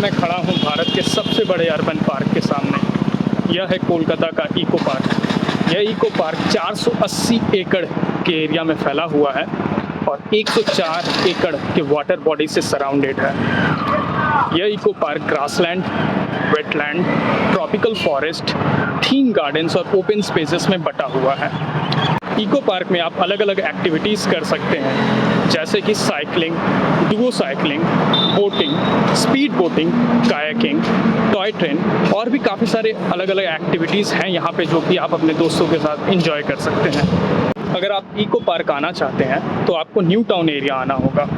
मैं खड़ा हूँ भारत के सबसे बड़े अर्बन पार्क के सामने। यह है कोलकाता का इको पार्क। यह इको पार्क 480 एकड़ के एरिया में फैला हुआ है और 104 एकड़ के वाटर बॉडी से सराउंडेड है। यह eco park grassland, wetland, tropical forest, theme gardens और ओपन स्पेसेस में बटा हुआ है। इको पार्क में आप अलग अलग एक्टिविटीज़ कर सकते हैं, जैसे कि cycling, Duo cycling, boating, speed boating, kayaking, toy train और भी काफ़ी सारे अलग अलग एक्टिविटीज़ हैं यहाँ पे, जो कि आप अपने दोस्तों के साथ एंजॉय कर सकते हैं। अगर आप इको पार्क आना चाहते हैं तो आपको न्यू टाउन एरिया आना होगा।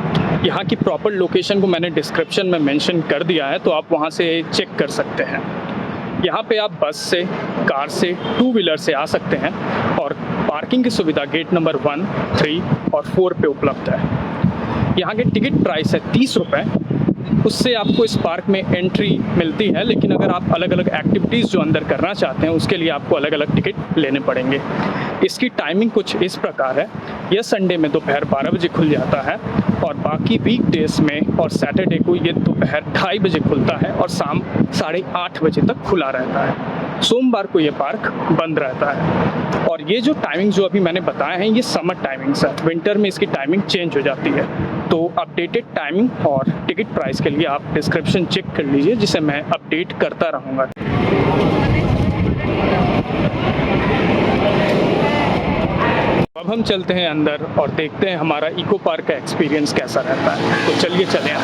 यहाँ की प्रॉपर लोकेशन को मैंने डिस्क्रिप्शन में मेंशन कर दिया है, तो आप वहाँ से चेक कर सकते हैं। यहाँ पे आप बस से, कार से, टू व्हीलर से आ सकते हैं और पार्किंग की सुविधा गेट नंबर 1, 3 और 4 पे उपलब्ध है। यहाँ के टिकट प्राइस है 30 रुपये। उससे आपको इस पार्क में एंट्री मिलती है, लेकिन अगर आप अलग अलग एक्टिविटीज़ जो अंदर करना चाहते हैं उसके लिए आपको अलग अलग टिकट लेने पड़ेंगे। इसकी टाइमिंग कुछ इस प्रकार है। यह संडे में दोपहर 12 बजे खुल जाता है और बाकी वीकडेज में और सैटरडे को ये दोपहर 2:30 बजे खुलता है और शाम 8:30 बजे तक खुला रहता है। सोमवार को ये पार्क बंद रहता है। और ये जो टाइमिंग जो अभी मैंने बताया है, ये समर टाइमिंग्स है। विंटर में इसकी टाइमिंग चेंज हो जाती है। तो अपडेटेड टाइमिंग और टिकट प्राइस के लिए आप डिस्क्रिप्शन चेक कर लीजिए, जिसे मैं अपडेट करता रहूँगा। अब हम चलते हैं अंदर और देखते हैं हमारा इको पार्क का एक्सपीरियंस कैसा रहता है। तो चलिए चलें।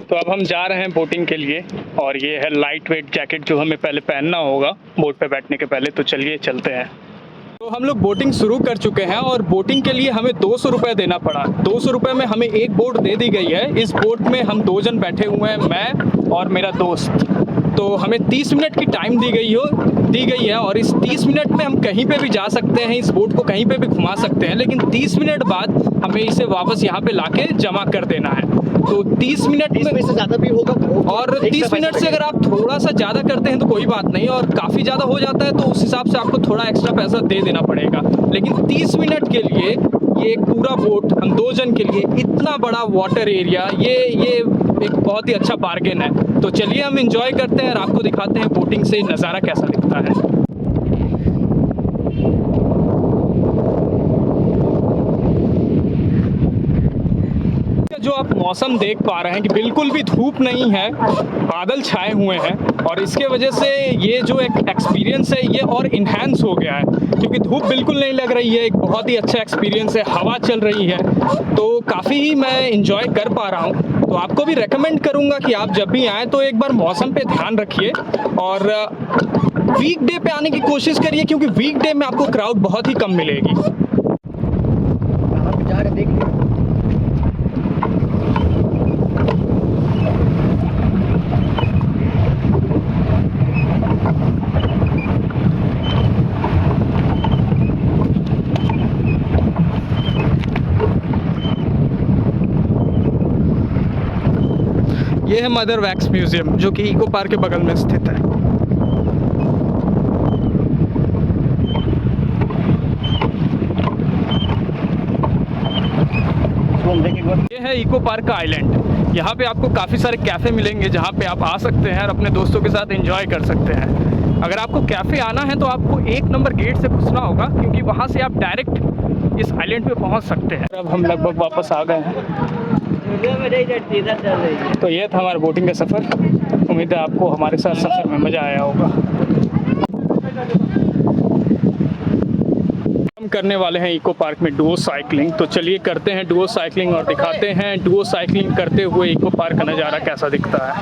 तो अब हम जा रहे हैं बोटिंग के लिए और ये है लाइट वेट जैकेट जो हमें पहले पहनना होगा बोट पे बैठने के पहले। तो चलिए चलते हैं। तो हम लोग बोटिंग शुरू कर चुके हैं और बोटिंग के लिए हमें 200 रुपये देना पड़ा। 200 रुपये में हमें एक बोट दे दी गई है। इस बोट में हम 2 जन बैठे हुए हैं, मैं और मेरा दोस्त। तो हमें 30 मिनट की टाइम दी गई है और इस 30 मिनट में हम कहीं पे भी जा सकते हैं, इस बोट को कहीं पे भी घुमा सकते हैं, लेकिन 30 मिनट बाद हमें इसे वापस यहाँ पे लाके जमा कर देना है। तो 30 मिनट में से ज़्यादा भी होगा और 30 मिनट से अगर आप थोड़ा सा ज़्यादा करते हैं तो कोई बात नहीं, और काफ़ी ज़्यादा हो जाता है तो उस हिसाब से आपको थोड़ा एक्स्ट्रा पैसा दे देना पड़ेगा। लेकिन 30 मिनट के लिए ये एक पूरा बोट हम 2 जन के लिए, इतना बड़ा वाटर एरिया, ये एक बहुत ही अच्छा बार्गेन है। तो चलिए हम एंजॉय करते हैं और आपको दिखाते हैं बोटिंग से नज़ारा कैसा दिखता है। जो आप मौसम देख पा रहे हैं कि बिल्कुल भी धूप नहीं है, बादल छाए हुए हैं और इसके वजह से ये जो एक एक्सपीरियंस है ये और इन्हेंस हो गया है, क्योंकि धूप बिल्कुल नहीं लग रही है। एक बहुत ही अच्छा एक्सपीरियंस है, हवा चल रही है, तो काफ़ी ही मैं इंजॉय कर पा रहा हूँ। तो आपको भी रेकमेंड करूँगा कि आप जब भी आएँ तो एक बार मौसम पे ध्यान रखिए और वीकडे पे आने की कोशिश करिए, क्योंकि वीकडे में आपको क्राउड बहुत ही कम मिलेगी। ये है मदर वैक्स म्यूजियम, जो कि इको पार्क के बगल में स्थित है। है इको पार्क का आइलैंड। यहाँ पे आपको काफ़ी सारे कैफ़े मिलेंगे जहाँ पे आप आ सकते हैं और अपने दोस्तों के साथ एंजॉय कर सकते हैं। अगर आपको कैफ़े आना है तो आपको 1 नंबर गेट से घुसना होगा, क्योंकि वहाँ से आप डायरेक्ट इस आइलैंड पे पहुँच सकते हैं। अब हम लगभग वापस आ गए हैं। तो ये था हमारा बोटिंग का सफ़र। उम्मीद है आपको हमारे साथ सफ़र में मज़ा आया होगा। हम करने वाले हैं इको पार्क में डुओ साइकिलिंग। तो चलिए करते हैं डुओ साइकिलिंग और दिखाते हैं डुओ साइकिलिंग करते हुए इको पार्क का नज़ारा कैसा दिखता है।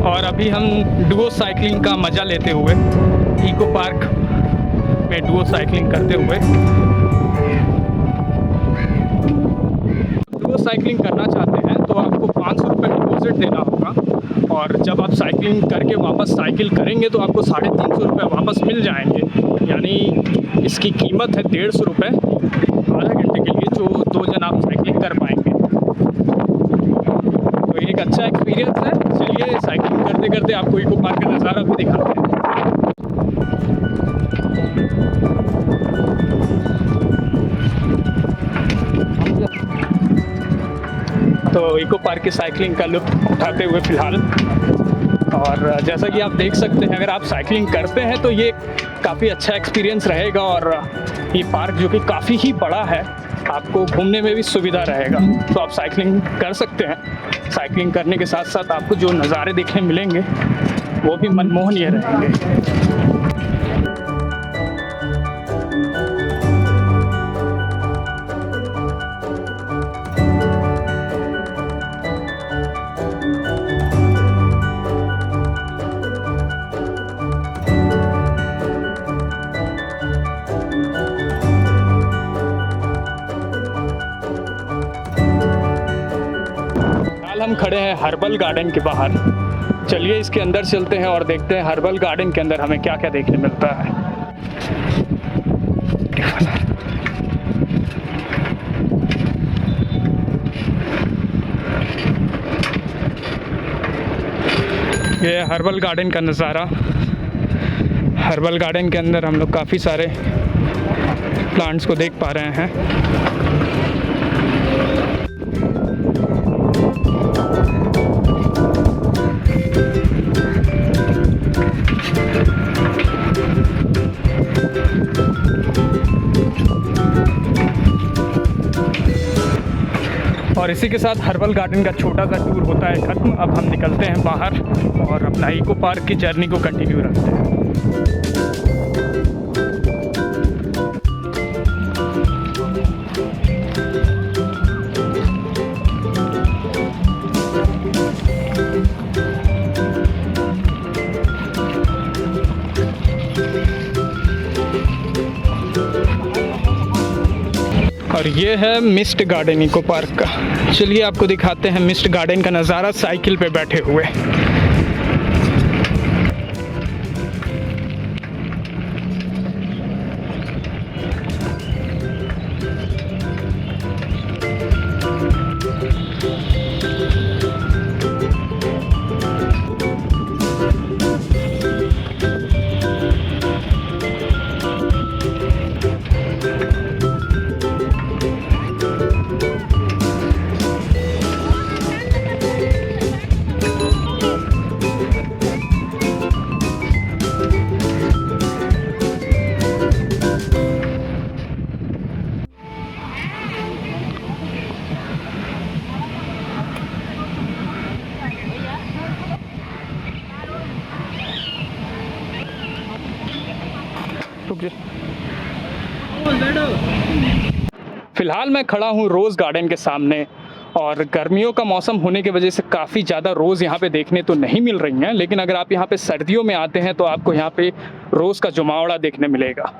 और अभी हम डुओ साइकिलिंग का मज़ा लेते हुए इको पार्क में डुओ साइकिलिंग करते हुए, डुओ साइकिलिंग करना चाहते हैं तो आपको 500 रुपये डिपॉजिट देना होगा, और जब आप साइकिलिंग करके वापस साइकिल करेंगे तो आपको 350 रुपये वापस मिल जाएंगे। यानी इसकी कीमत है 150 रुपये आधा घंटे के लिए, जो 2 जन आप साइकिलिंग कर पाएंगे। तो एक अच्छा एक्सपीरियंस है। चलिए साइकिलिंग करते करते आपको इको पार्क का नज़ारा भी दिखाते हैं। तो इको पार्क की साइकिलिंग का लुत्फ़ उठाते हुए फ़िलहाल, और जैसा कि आप देख सकते हैं, अगर आप साइकिलिंग करते हैं तो ये काफ़ी अच्छा एक्सपीरियंस रहेगा। और ये पार्क जो कि काफ़ी ही बड़ा है, आपको घूमने में भी सुविधा रहेगा। तो आप साइकिलिंग कर सकते हैं। साइकिलिंग करने के साथ साथ आपको जो नज़ारे देखने मिलेंगे वो भी मनमोहनीय रहेंगे। हम खड़े हैं हर्बल गार्डन के बाहर। चलिए इसके अंदर चलते हैं और देखते हैं हर्बल गार्डन के अंदर हमें क्या क्या देखने मिलता है। ये हर्बल गार्डन का नज़ारा। हर्बल गार्डन के अंदर हम लोग काफ़ी सारे प्लांट्स को देख पा रहे हैं। और इसी के साथ हर्बल गार्डन का छोटा सा टूर होता है ख़त्म। अब हम निकलते हैं बाहर और अपना इको पार्क की जर्नी को कंटिन्यू रखते हैं। और ये है मिस्ट गार्डन इको पार्क का। चलिए आपको दिखाते हैं मिस्ट गार्डन का नज़ारा साइकिल पे बैठे हुए। फिलहाल मैं खड़ा हूँ रोज़ गार्डन के सामने, और गर्मियों का मौसम होने की वजह से काफ़ी ज़्यादा रोज़ यहाँ पे देखने तो नहीं मिल रही हैं, लेकिन अगर आप यहाँ पे सर्दियों में आते हैं तो आपको यहाँ पे रोज़ का जुमावड़ा देखने मिलेगा।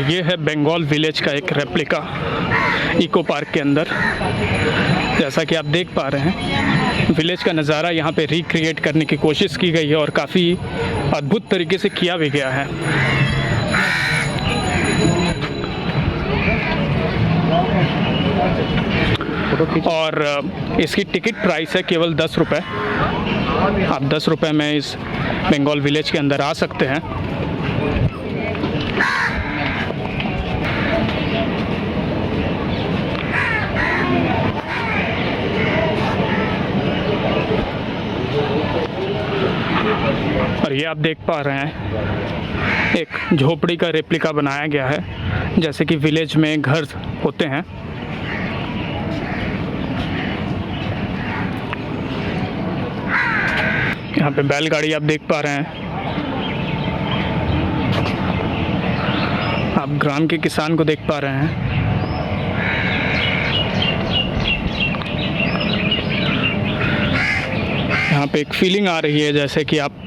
ये है बंगाल विलेज का एक रेप्लिका इको पार्क के अंदर। जैसा कि आप देख पा रहे हैं, विलेज का नज़ारा यहाँ पे रिक्रिएट करने की कोशिश की गई है और काफ़ी अद्भुत तरीके से किया भी गया है। और इसकी टिकट प्राइस है केवल 10 रुपये। आप 10 रुपये में इस बंगाल विलेज के अंदर आ सकते हैं। और ये आप देख पा रहे हैं, एक झोपड़ी का रेप्लिका बनाया गया है, जैसे कि विलेज में घर होते हैं। यहाँ पे बैलगाड़ी आप देख पा रहे हैं। आप ग्राम के किसान को देख पा रहे हैं। यहाँ पे एक फीलिंग आ रही है जैसे कि आप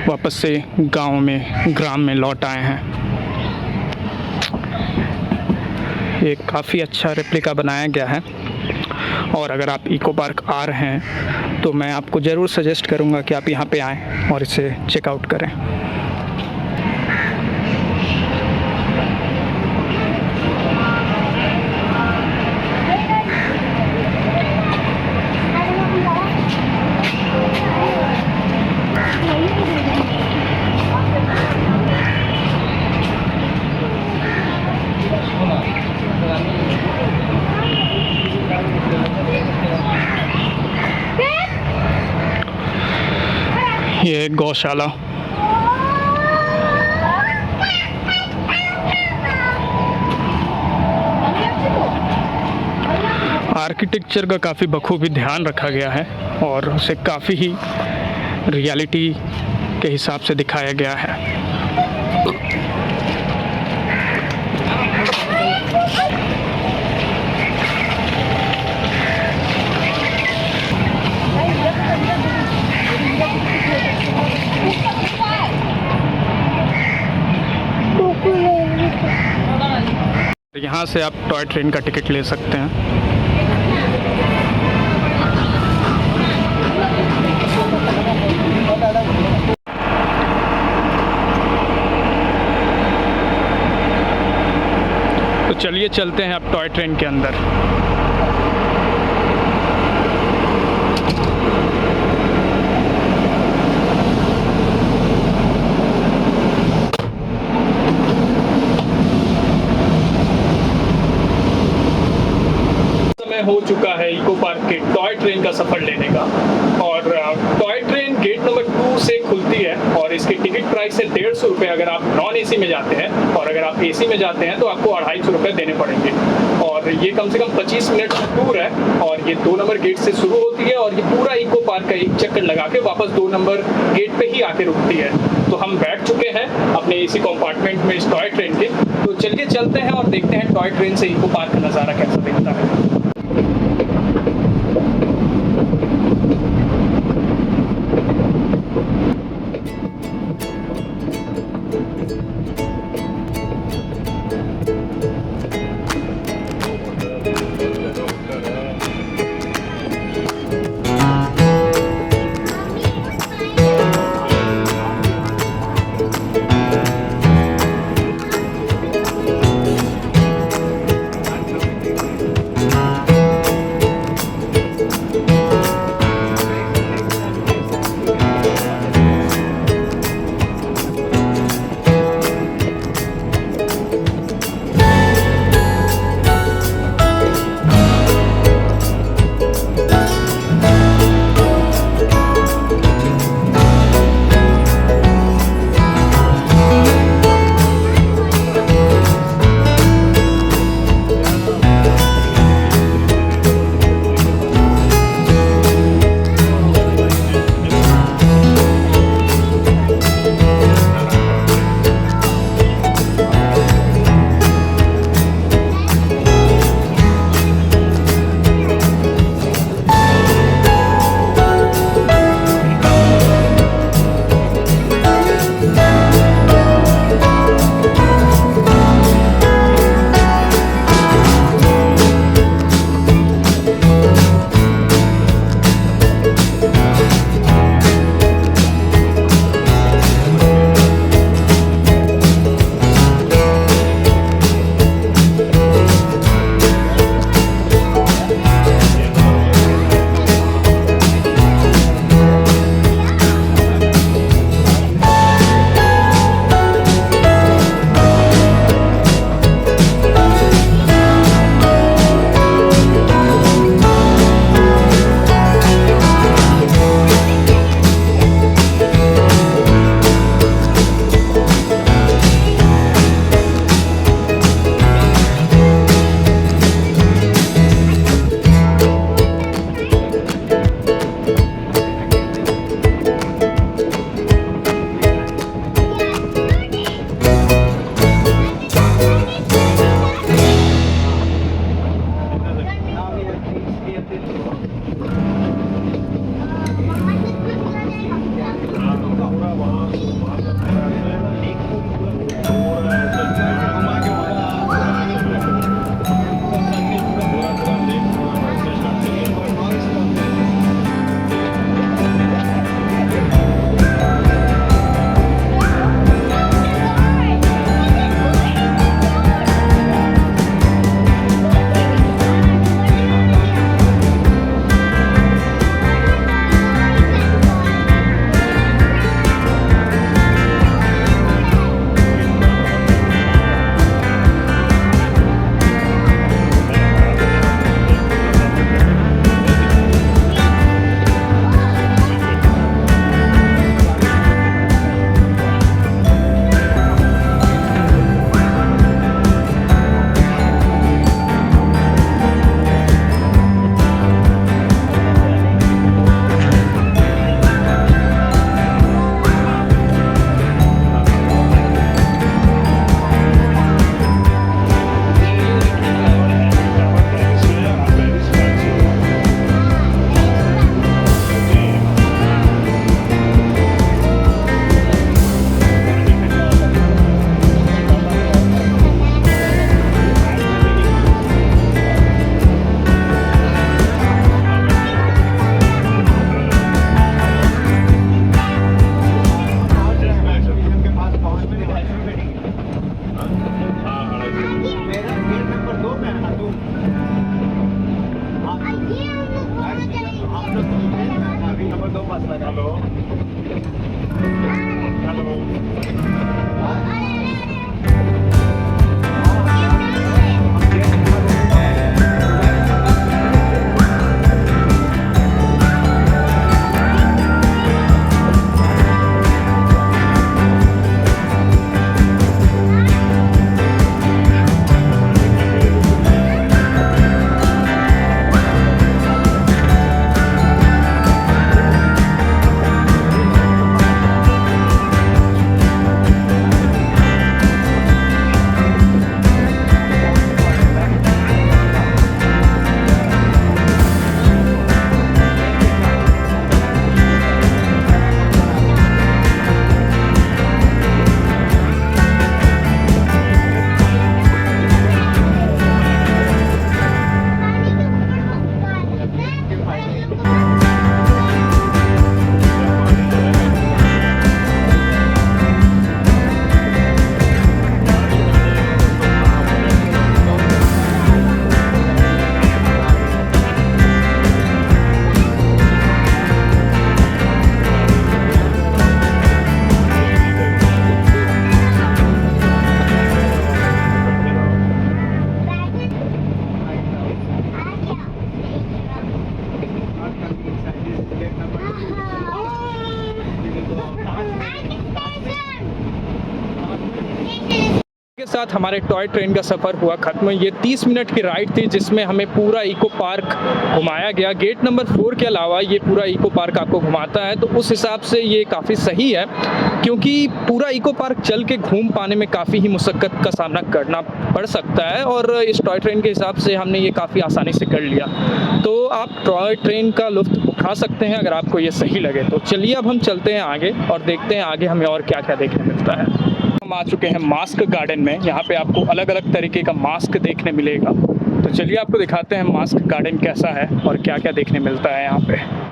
वापस से गांव में, ग्राम में लौट आए हैं। ये काफ़ी अच्छा रेप्लिका बनाया गया है और अगर आप इको पार्क आ रहे हैं तो मैं आपको ज़रूर सजेस्ट करूँगा कि आप यहाँ पे आएँ और इसे चेकआउट करें। ये गौशाला। आर्किटेक्चर का काफ़ी बखूबी ध्यान रखा गया है और उसे काफ़ी ही रियलिटी के हिसाब से दिखाया गया है। यहाँ से आप टॉय ट्रेन का टिकट ले सकते हैं। तो चलिए चलते हैं अब टॉय ट्रेन के अंदर। हो चुका है इको पार्क के टॉय ट्रेन का सफर लेने का। और टॉय ट्रेन गेट नंबर 2 से खुलती है और इसकी टिकट प्राइस है 150 रुपये अगर आप नॉन एसी में जाते हैं, और अगर आप एसी में जाते हैं तो आपको 250 रुपये देने पड़ेंगे। और ये कम से कम 25 मिनट का टूर है और ये 2 नंबर गेट से शुरू होती है और ये पूरा इको पार्क का एक चक्कर लगा के वापस 2 नंबर गेट पे ही आके रुकती है। तो हम बैठ चुके हैं अपने एसी कंपार्टमेंट में इस टॉय ट्रेन के। तो चलिए चलते हैं और देखते हैं टॉय ट्रेन से इको पार्क का नज़ारा कैसा दिखता है। के साथ हमारे टॉय ट्रेन का सफ़र हुआ ख़त्म। ये 30 मिनट की राइड थी जिसमें हमें पूरा इको पार्क घुमाया गया। गेट नंबर 4 के अलावा ये पूरा इको पार्क आपको घुमाता है, तो उस हिसाब से ये काफ़ी सही है, क्योंकि पूरा इको पार्क चल के घूम पाने में काफ़ी ही मुशक्क़त का सामना करना पड़ सकता है, और इस टॉय ट्रेन के हिसाब से हमने ये काफ़ी आसानी से कर लिया। तो आप टॉय ट्रेन का लुत्फ़ उठा सकते हैं अगर आपको ये सही लगे। तो चलिए अब हम चलते हैं आगे और देखते हैं आगे हमें और क्या क्या देखने मिलता है। हम आ चुके हैं मास्क गार्डन में। यहाँ पे आपको अलग अलग तरीके का मास्क देखने मिलेगा। तो चलिए आपको दिखाते हैं मास्क गार्डन कैसा है और क्या क्या देखने मिलता है यहाँ पे।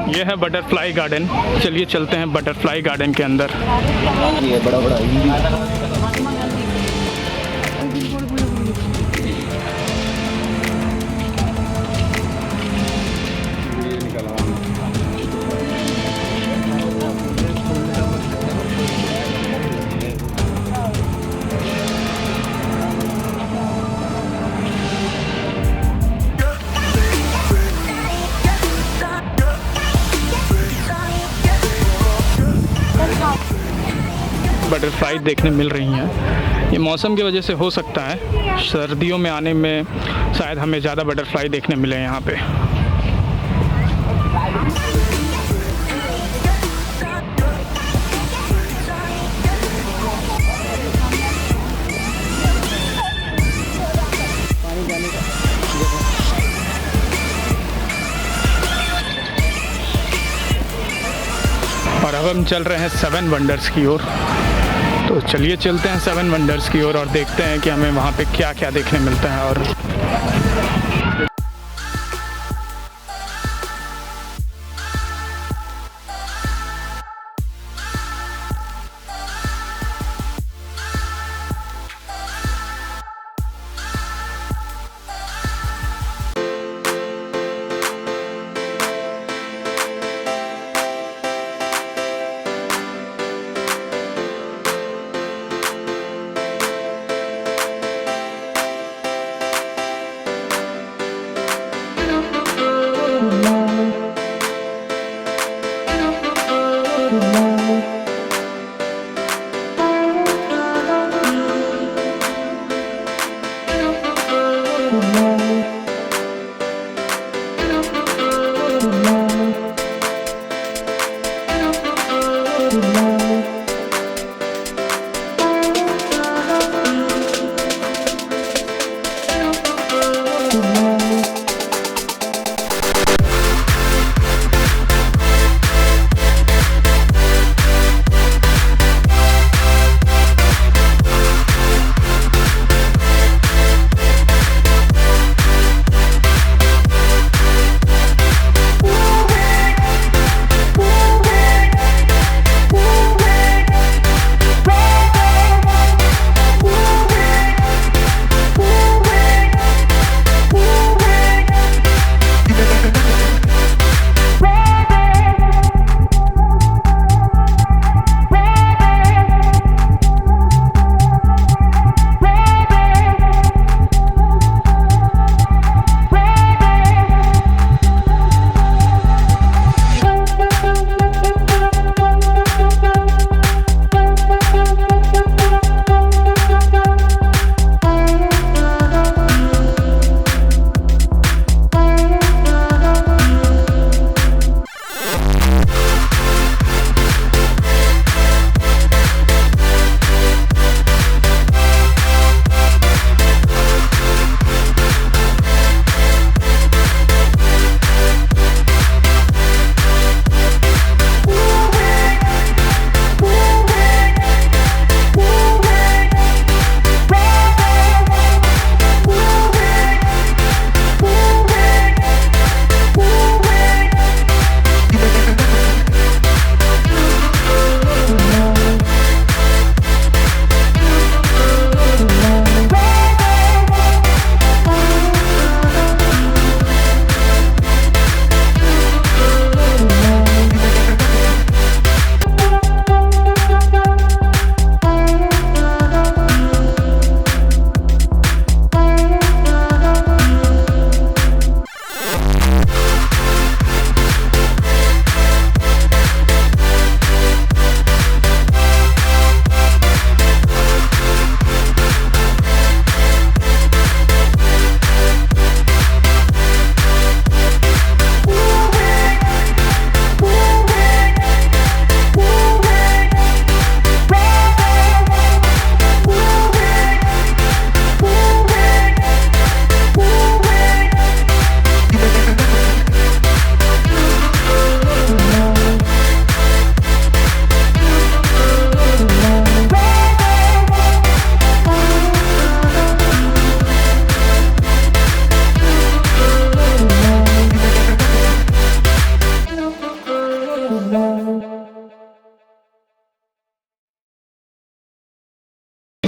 ये है बटरफ्लाई गार्डन। चलिए चलते हैं बटरफ्लाई गार्डन के अंदर। ये बड़ा बड़ा बटरफ्लाई देखने मिल रही हैं। ये मौसम की वजह से हो सकता है, सर्दियों में आने में शायद हमें ज़्यादा बटरफ्लाई देखने मिले यहाँ पे। और अब हम चल रहे हैं 7 वंडर्स की ओर। तो चलिए चलते हैं 7 वंडर्स की ओर और देखते हैं कि हमें वहाँ पे क्या क्या देखने मिलता है। और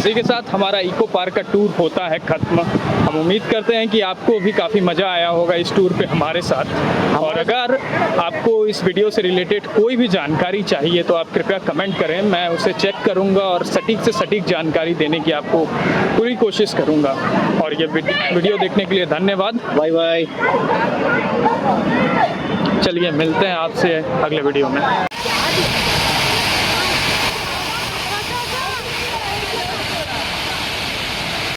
इसी के साथ हमारा इको पार्क का टूर होता है ख़त्म। हम उम्मीद करते हैं कि आपको भी काफ़ी मज़ा आया होगा इस टूर पे हमारे साथ। और अगर आपको इस वीडियो से रिलेटेड कोई भी जानकारी चाहिए तो आप कृपया कमेंट करें, मैं उसे चेक करूंगा और सटीक से सटीक जानकारी देने की आपको पूरी कोशिश करूंगा। और ये वीडियो देखने के लिए धन्यवाद। Bye bye. चलिए मिलते हैं आपसे अगले वीडियो में।